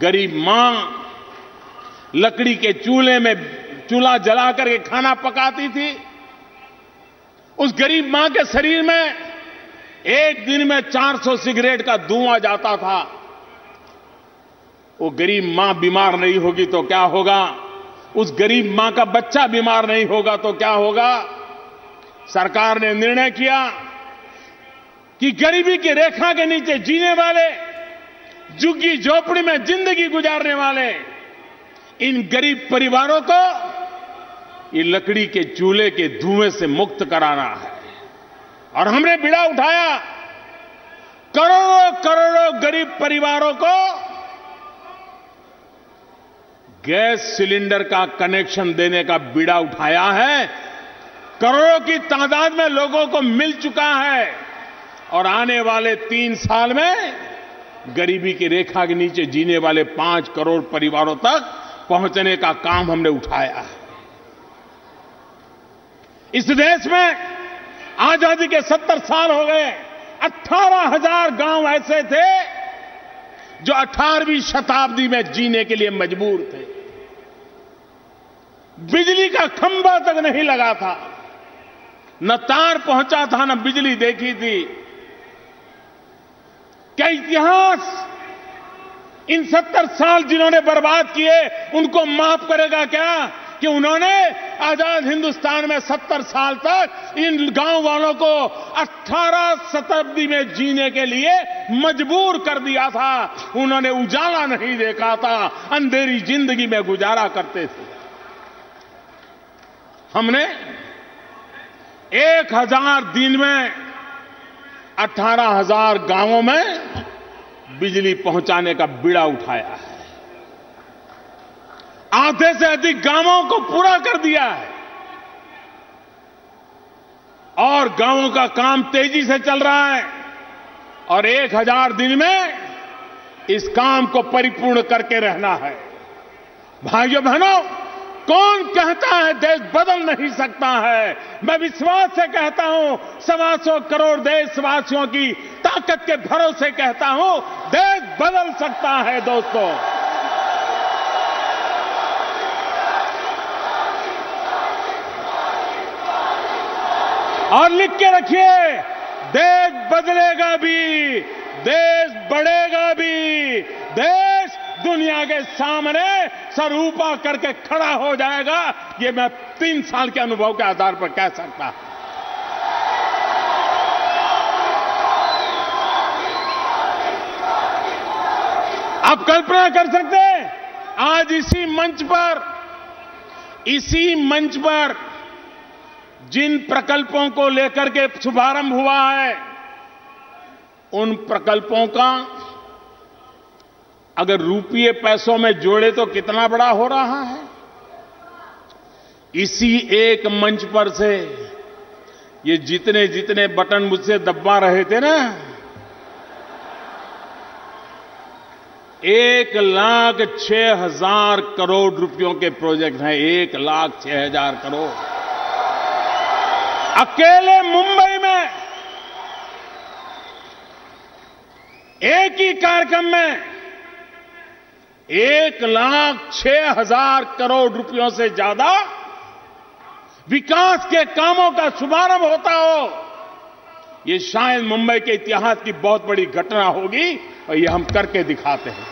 गरीब मां लकड़ी के चूल्हे में चूल्हा जला करके खाना पकाती थी। उस गरीब मां के शरीर में एक दिन में 400 सिगरेट का धुआं जाता था। वो गरीब मां बीमार नहीं होगी तो क्या होगा? उस गरीब मां का बच्चा बीमार नहीं होगा तो क्या होगा? सरकार ने निर्णय किया कि गरीबी की रेखा के नीचे जीने वाले, झुग्गी झोपड़ी में जिंदगी गुजारने वाले इन गरीब परिवारों को ये लकड़ी के चूल्हे के धुएं से मुक्त कराना है। और हमने बीड़ा उठाया, करोड़ों करोड़ों गरीब परिवारों को गैस सिलेंडर का कनेक्शन देने का बीड़ा उठाया है। करोड़ों की तादाद में लोगों को मिल चुका है और आने वाले 3 साल में गरीबी की रेखा के नीचे जीने वाले 5 करोड़ परिवारों तक पहुंचने का काम हमने उठाया है। इस देश में आजादी के 70 साल हो गए। 18,000 गांव ऐसे थे जो 18वीं शताब्दी में जीने के लिए मजबूर थे। बिजली का खंभा तक नहीं लगा था, न तार पहुंचा था, न बिजली देखी थी। क्या इतिहास इन 70 साल जिन्होंने बर्बाद किए उनको माफ करेगा क्या कि उन्होंने आजाद हिंदुस्तान में 70 साल तक इन गांव वालों को 18 शताब्दी में जीने के लिए मजबूर कर दिया था? उन्होंने उजाला नहीं देखा था, अंधेरी जिंदगी में गुजारा करते थे। हमने 1000 दिन में 18,000 गांवों में बिजली पहुंचाने का बीड़ा उठाया है। आधे से अधिक गांवों को पूरा कर दिया है और गांवों का काम तेजी से चल रहा है और 1000 दिन में इस काम को परिपूर्ण करके रहना है। भाइयों बहनों, कौन कहता है देश बदल नहीं सकता है? मैं विश्वास से कहता हूं, 125 करोड़ देशवासियों की ताकत के भरोसे कहता हूं, देश बदल सकता है दोस्तों। और लिख के रखिए, देश बदलेगा भी, देश बढ़ेगा भी, देश दुनिया के सामने सर ऊपर करके खड़ा हो जाएगा। ये मैं 3 साल के अनुभव के आधार पर कह सकता हूं। आप कल्पना कर सकते हैं, आज इसी मंच पर जिन प्रकल्पों को लेकर के शुभारंभ हुआ है, उन प्रकल्पों का अगर रुपये पैसों में जोड़े तो कितना बड़ा हो रहा है। इसी एक मंच पर से ये जितने जितने बटन मुझसे दबा रहे थे ना, 1,06,000 करोड़ रुपयों के प्रोजेक्ट हैं। 1,06,000 करोड़ अकेले मुंबई में एक ही कार्यक्रम में 1,06,000 करोड़ रुपयों से ज्यादा विकास के कामों का शुभारंभ होता हो। ये शायद मुंबई के इतिहास की बहुत बड़ी घटना होगी और ये हम करके दिखाते हैं।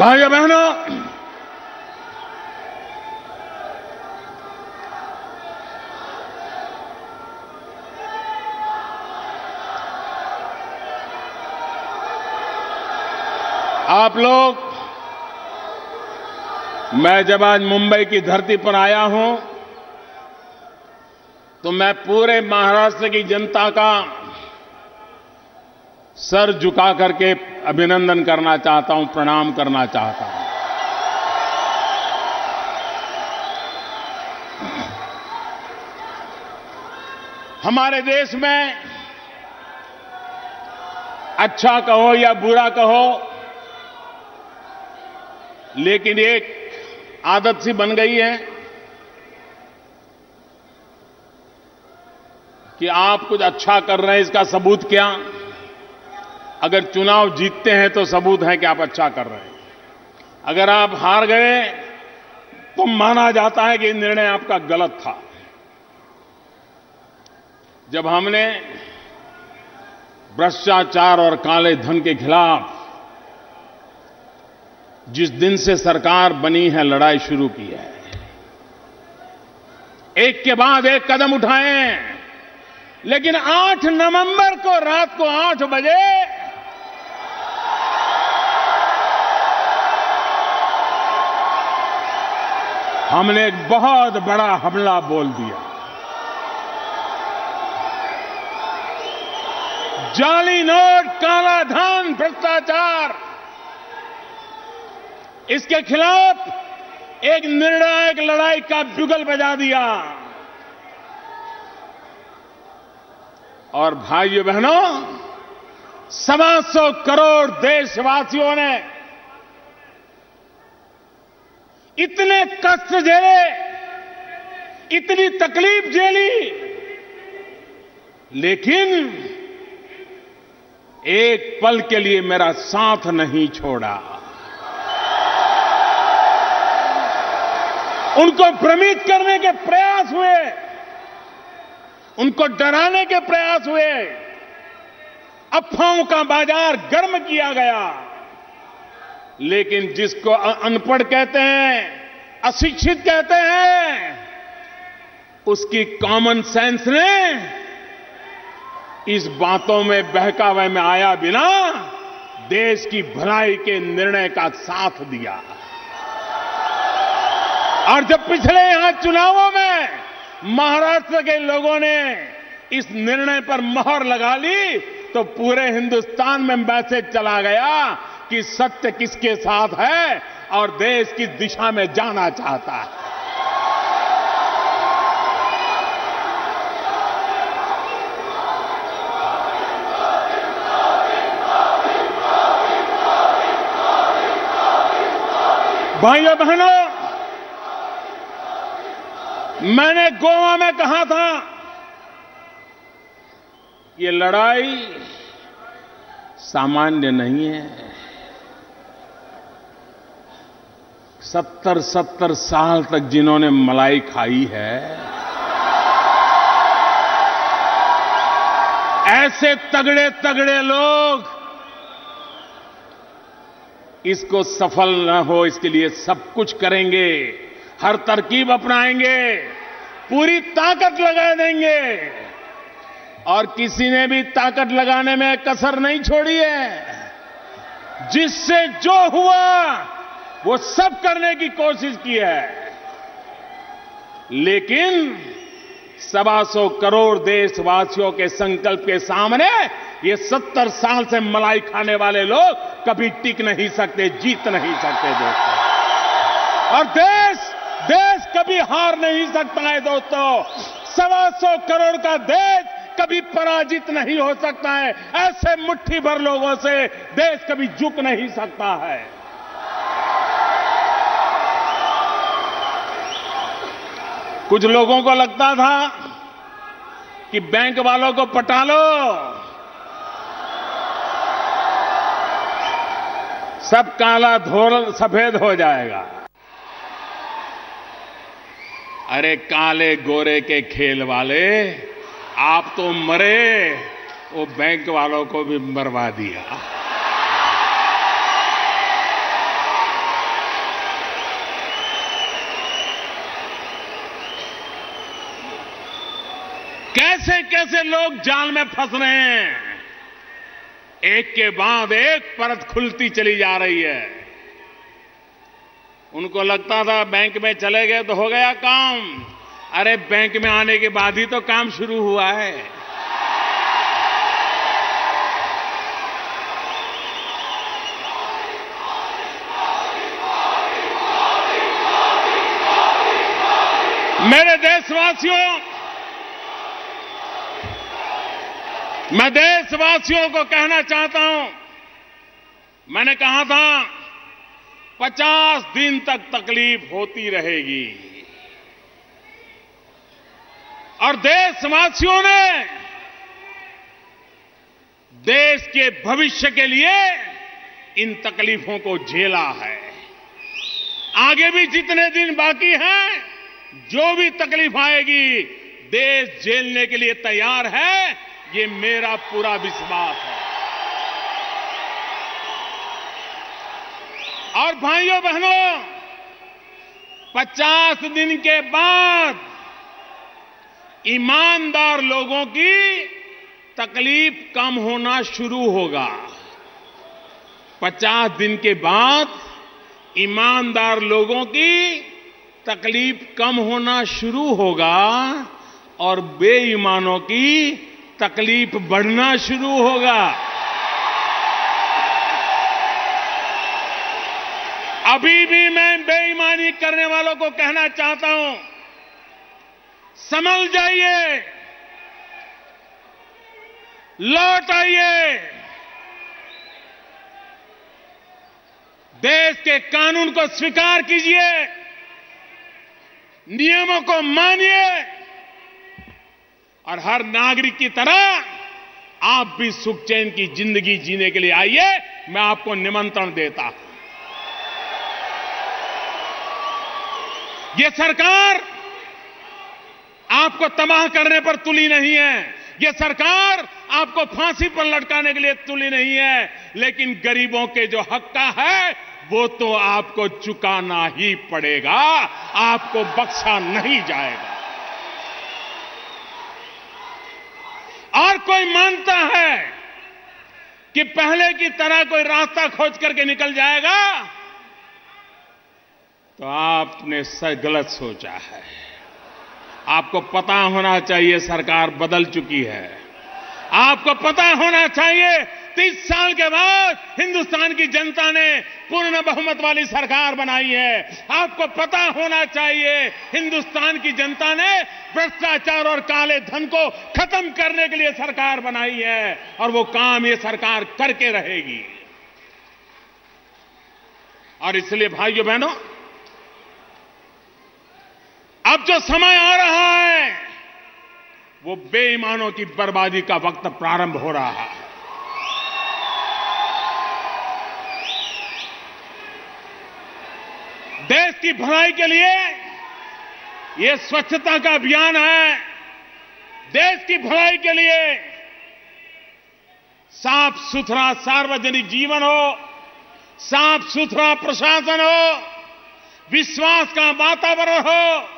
भाइयों बहनों, आप लोग, मैं जब आज मुंबई की धरती पर आया हूं तो मैं पूरे महाराष्ट्र की जनता का सर झुका करके अभिनंदन करना चाहता हूं, प्रणाम करना चाहता हूं। हमारे देश में अच्छा कहो या बुरा कहो, लेकिन एक आदत सी बन गई है कि आप कुछ अच्छा कर रहे हैं, इसका सबूत क्या? अगर चुनाव जीतते हैं तो सबूत है कि आप अच्छा कर रहे हैं। अगर आप हार गए तो माना जाता है कि निर्णय आपका गलत था। जब हमने भ्रष्टाचार और काले धन के खिलाफ जिस दिन से सरकार बनी है लड़ाई शुरू की है, एक के बाद एक कदम उठाए, लेकिन 8 नवंबर को रात को 8 बजे हमने एक बहुत बड़ा हमला बोल दिया। जाली नोट, काला धन, भ्रष्टाचार, इसके खिलाफ एक निर्णायक लड़ाई का बिगुल बजा दिया। और भाइयों बहनों, 125 करोड़ देशवासियों ने इतने कष्ट झेले, इतनी तकलीफ झेली, लेकिन एक पल के लिए मेरा साथ नहीं छोड़ा। उनको भ्रमित करने के प्रयास हुए, उनको डराने के प्रयास हुए, अफवाहों का बाजार गर्म किया गया, लेकिन जिसको अनपढ़ कहते हैं, अशिक्षित कहते हैं, उसकी कॉमन सेंस ने इस बातों में बहकावे में आया बिना देश की भलाई के निर्णय का साथ दिया। और जब पिछले यहां चुनावों में महाराष्ट्र के लोगों ने इस निर्णय पर मोहर लगा ली, तो पूरे हिंदुस्तान में मैसेज चला गया कि सत्य किसके साथ है और देश किस दिशा में जाना चाहता है। भाइयों बहनों, मैंने गोवा में कहा था, ये लड़ाई सामान्य नहीं है। 70 साल तक जिन्होंने मलाई खाई है, ऐसे तगड़े तगड़े लोग इसको सफल न हो इसके लिए सब कुछ करेंगे, हर तरकीब अपनाएंगे, पूरी ताकत लगा देंगे, और किसी ने भी ताकत लगाने में कसर नहीं छोड़ी है। जिससे जो हुआ वो सब करने की कोशिश की है, लेकिन 125 करोड़ देशवासियों के संकल्प के सामने ये 70 साल से मलाई खाने वाले लोग कभी टिक नहीं सकते, जीत नहीं सकते दोस्तों। और देश कभी हार नहीं सकता है दोस्तों। 125 करोड़ का देश कभी पराजित नहीं हो सकता है। ऐसे मुट्ठी भर लोगों से देश कभी झुक नहीं सकता है। कुछ लोगों को लगता था कि बैंक वालों को पटा लो, सब काला धोल सफेद हो जाएगा। अरे काले गोरे के खेल वाले, आप तो मरे, वो बैंक वालों को भी मरवा दिया। कैसे कैसे लोग जाल में फंस रहे हैं। एक के बाद एक परत खुलती चली जा रही है। उनको लगता था बैंक में चले गए तो हो गया काम। अरे बैंक में आने के बाद ही तो काम शुरू हुआ है। मेरे देशवासियों, मैं देशवासियों को कहना चाहता हूं, मैंने कहा था 50 दिन तक तकलीफ होती रहेगी और देशवासियों ने देश के भविष्य के लिए इन तकलीफों को झेला है। आगे भी जितने दिन बाकी हैं, जो भी तकलीफ आएगी, देश झेलने के लिए तैयार है, ये मेरा पूरा विश्वास है। और भाइयों बहनों, 50 दिन के बाद ईमानदार लोगों की तकलीफ कम होना शुरू होगा। 50 दिन के बाद ईमानदार लोगों की तकलीफ कम होना शुरू होगा और बेईमानों की तकलीफ बढ़ना शुरू होगा। अभी भी मैं बेईमानी करने वालों को कहना चाहता हूं, संभल जाइए, लौट आइए, देश के कानून को स्वीकार कीजिए, नियमों को मानिए और हर नागरिक की तरह आप भी सुख चैन की जिंदगी जीने के लिए आइए। मैं आपको निमंत्रण देता हूं। ये सरकार आपको तबाह करने पर तुली नहीं है, ये सरकार आपको फांसी पर लटकाने के लिए तुली नहीं है, लेकिन गरीबों के जो हक का है वो तो आपको चुकाना ही पड़ेगा, आपको बख्शा नहीं जाएगा। और कोई मानता है कि पहले की तरह कोई रास्ता खोज करके निकल जाएगा, तो आपने गलत सोचा है। आपको पता होना चाहिए सरकार बदल चुकी है। आपको पता होना चाहिए 30 साल के बाद हिंदुस्तान की जनता ने पूर्ण बहुमत वाली सरकार बनाई है। आपको पता होना चाहिए हिंदुस्तान की जनता ने भ्रष्टाचार और काले धन को खत्म करने के लिए सरकार बनाई है और वो काम ये सरकार करके रहेगी। और इसलिए भाइयों बहनों, अब जो समय आ रहा है वो बेईमानों की बर्बादी का वक्त प्रारंभ हो रहा है। देश की भलाई के लिए ये स्वच्छता का अभियान है। देश की भलाई के लिए साफ सुथरा सार्वजनिक जीवन हो, साफ सुथरा प्रशासन हो, विश्वास का वातावरण हो,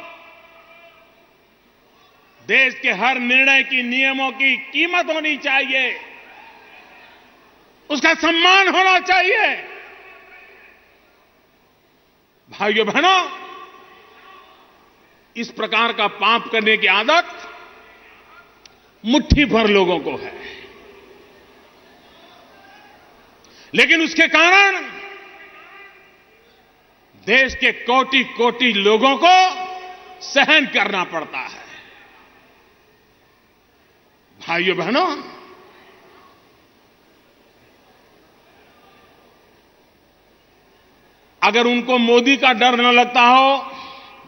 देश के हर निर्णय की नियमों की कीमत होनी चाहिए, उसका सम्मान होना चाहिए। भाइयों बहनों, इस प्रकार का पाप करने की आदत मुट्ठी भर लोगों को है, लेकिन उसके कारण देश के कोटि कोटि लोगों को सहन करना पड़ता है। भाइयों बहनों, अगर उनको मोदी का डर न लगता हो,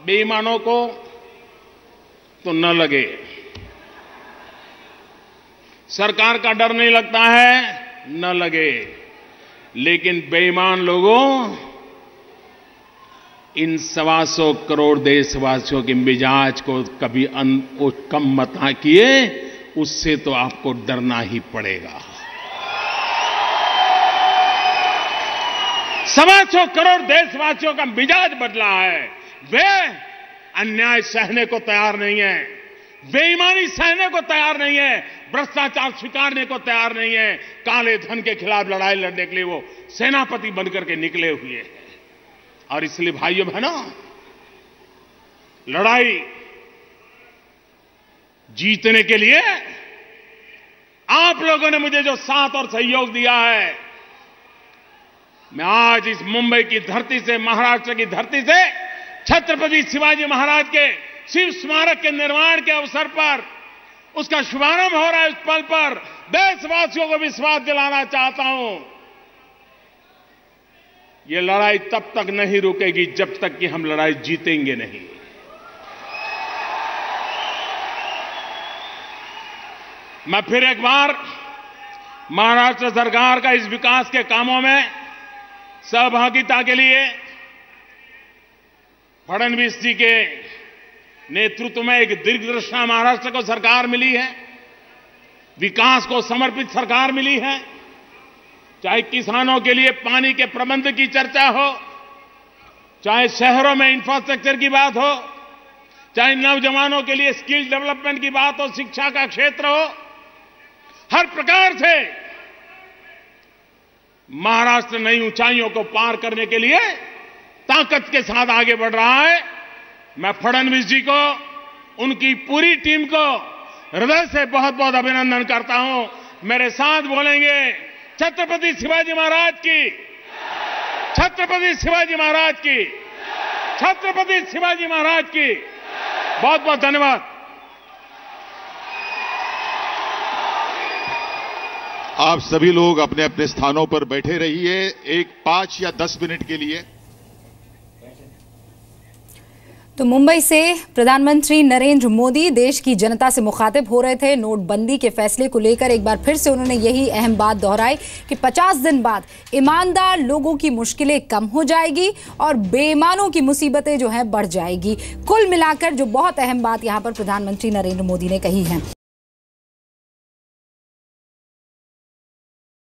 बेईमानों को, तो न लगे। सरकार का डर नहीं लगता है, न लगे, लेकिन बेईमान लोगों, इन 125 करोड़ देशवासियों के मिजाज को कभी कम मत किए, उससे तो आपको डरना ही पड़ेगा। 125 करोड़ देशवासियों का मिजाज बदला है। वे अन्याय सहने को तैयार नहीं है, बेईमानी सहने को तैयार नहीं है, भ्रष्टाचार स्वीकारने को तैयार नहीं है। काले धन के खिलाफ लड़ाई लड़ने के लिए वो सेनापति बनकर के निकले हुए हैं। और इसलिए भाइयों बहनों, लड़ाई जीतने के लिए आप लोगों ने मुझे जो साथ और सहयोग दिया है, मैं आज इस मुंबई की धरती से, महाराष्ट्र की धरती से, छत्रपति शिवाजी महाराज के शिव स्मारक के निर्माण के अवसर पर, उसका शुभारंभ हो रहा है, उस पल पर देशवासियों को विश्वास दिलाना चाहता हूं, ये लड़ाई तब तक नहीं रुकेगी जब तक कि हम लड़ाई जीतेंगे नहीं। मैं फिर एक बार महाराष्ट्र सरकार का इस विकास के कामों में सहभागिता के लिए फडणवीस जी के नेतृत्व में एक दीर्घदृष्टा महाराष्ट्र को सरकार मिली है, विकास को समर्पित सरकार मिली है। चाहे किसानों के लिए पानी के प्रबंध की चर्चा हो, चाहे शहरों में इंफ्रास्ट्रक्चर की बात हो, चाहे नौजवानों के लिए स्किल डेवलपमेंट की बात हो, शिक्षा का क्षेत्र हो, हर प्रकार से महाराष्ट्र नई ऊंचाइयों को पार करने के लिए ताकत के साथ आगे बढ़ रहा है। मैं फडणवीस जी को, उनकी पूरी टीम को हृदय से बहुत बहुत अभिनंदन करता हूं। मेरे साथ बोलेंगे छत्रपति शिवाजी महाराज की, छत्रपति शिवाजी महाराज की, छत्रपति शिवाजी महाराज की। बहुत बहुत धन्यवाद। आप सभी लोग अपने अपने स्थानों पर बैठे रहिए एक 5 या 10 मिनट के लिए। तो मुंबई से प्रधानमंत्री नरेंद्र मोदी देश की जनता से मुखातिब हो रहे थे। नोटबंदी के फैसले को लेकर एक बार फिर से उन्होंने यही अहम बात दोहराई कि 50 दिन बाद ईमानदार लोगों की मुश्किलें कम हो जाएगी और बेईमानों की मुसीबतें जो हैं बढ़ जाएगी। कुल मिलाकर जो बहुत अहम बात यहां पर प्रधानमंत्री नरेंद्र मोदी ने कही है।